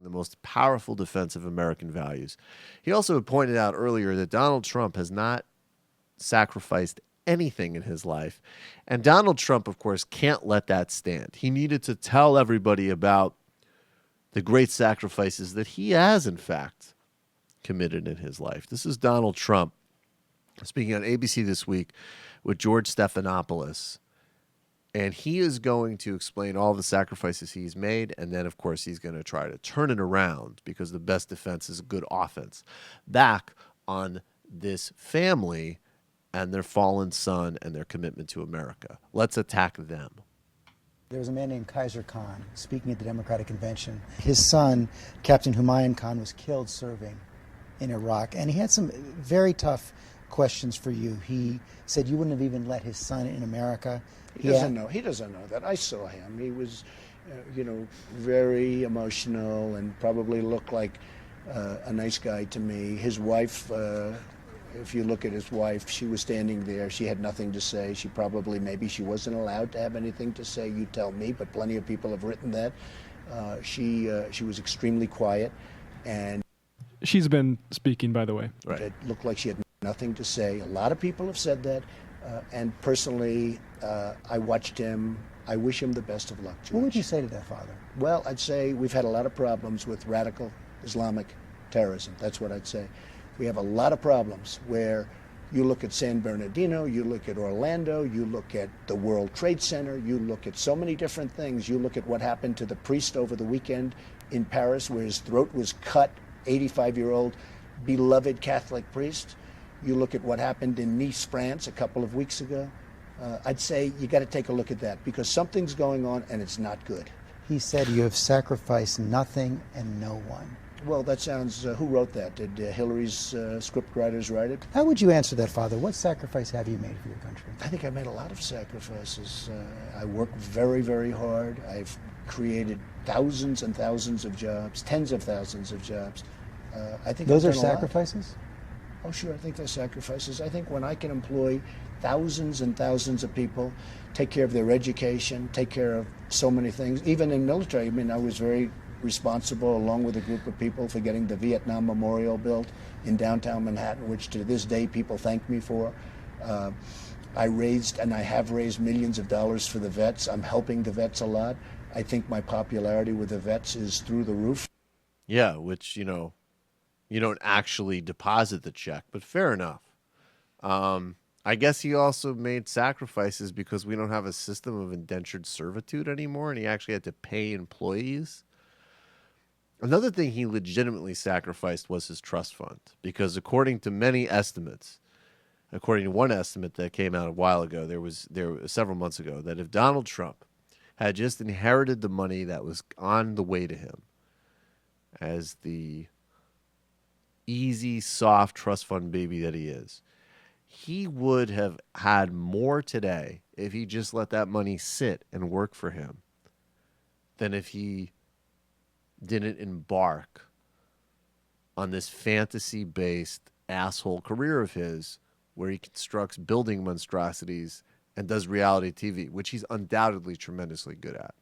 The most powerful defense of American values. He also pointed out earlier that Donald Trump has not sacrificed anything in his life. And Donald Trump, of course, can't let that stand. He needed to tell everybody about the great sacrifices that he has, in fact, committed in his life. This is Donald Trump speaking on ABC This Week with George Stephanopoulos. And he is going to explain all the sacrifices he's made. And then, of course, he's going to try to turn it around because the best defense is a good offense. Back on this family and their fallen son and their commitment to America. Let's attack them. There was a man named Khizr Khan speaking at the Democratic Convention. His son, Captain Humayun Khan, was killed serving in Iraq. And he had some very tough questions for you. He said you wouldn't have even let his son in America. He doesn't know that. I saw him. He was, very emotional and probably looked like a nice guy to me. His wife, if you look at his wife, she was standing there. She had nothing to say. Maybe she wasn't allowed to have anything to say. You tell me, but plenty of people have written that. She was extremely quiet, and she's been speaking, by the way. Right. It looked like she had nothing to say. A lot of people have said that. And personally, I watched him. I wish him the best of luck, George. What would you say to that, Father? Well, I'd say we've had a lot of problems with radical Islamic terrorism. That's what I'd say. We have a lot of problems where you look at San Bernardino, you look at Orlando, you look at the World Trade Center, you look at so many different things. You look at what happened to the priest over the weekend in Paris where his throat was cut, 85-year-old beloved Catholic priest. You look at what happened in Nice, France, a couple of weeks ago. I'd say you got to take a look at that because something's going on and it's not good. He said you have sacrificed nothing and no one. Well, that sounds, who wrote that? Did Hillary's scriptwriters write it? How would you answer that, Father? What sacrifice have you made for your country? I think I made a lot of sacrifices. I work very, very hard. I've created thousands and thousands of jobs, tens of thousands of jobs. I think those are sacrifices? Oh, sure, I think they're sacrifices. I think when I can employ thousands and thousands of people, take care of their education, take care of so many things, even in military. I mean, I was very responsible, along with a group of people, for getting the Vietnam Memorial built in downtown Manhattan, which to this day people thank me for. I raised, and I have raised, millions of dollars for the vets. I'm helping the vets a lot. I think my popularity with the vets is through the roof. Yeah, which, you don't actually deposit the check, but fair enough. I guess he also made sacrifices because we don't have a system of indentured servitude anymore, and he actually had to pay employees. Another thing he legitimately sacrificed was his trust fund, because according to many estimates, according to one estimate that came out a while ago, there was several months ago, that if Donald Trump had just inherited the money that was on the way to him as the easy, soft trust fund baby that he is, he would have had more today if he just let that money sit and work for him than if he didn't embark on this fantasy-based asshole career of his where he constructs building monstrosities and does reality TV, which he's undoubtedly tremendously good at.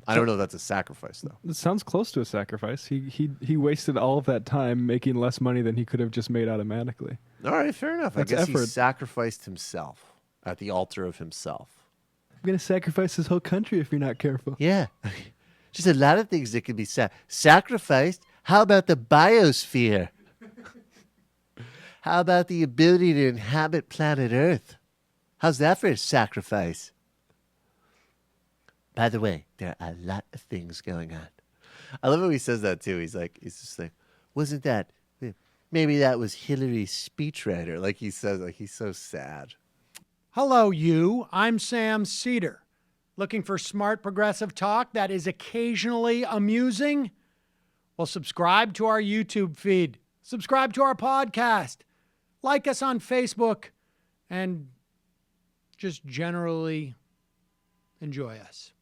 I don't know if that's a sacrifice, though. It sounds close to a sacrifice. He wasted all of that time making less money than he could have just made automatically. All right, fair enough. That's I guess effort. he sacrificed himself at the altar of himself. I'm going to sacrifice this whole country if you're not careful. Yeah. Just a lot of things that can be sacrificed. How about the biosphere? How about the ability to inhabit planet Earth? How's that for a sacrifice? By the way, there are a lot of things going on. I love how he says that too. He's just like, wasn't that, maybe that was Hillary's speechwriter. Like he says, like he's so sad. Hello, you. I'm Sam Seder. Looking for smart progressive talk that is occasionally amusing? Well, subscribe to our YouTube feed. Subscribe to our podcast. Like us on Facebook. And just generally enjoy us.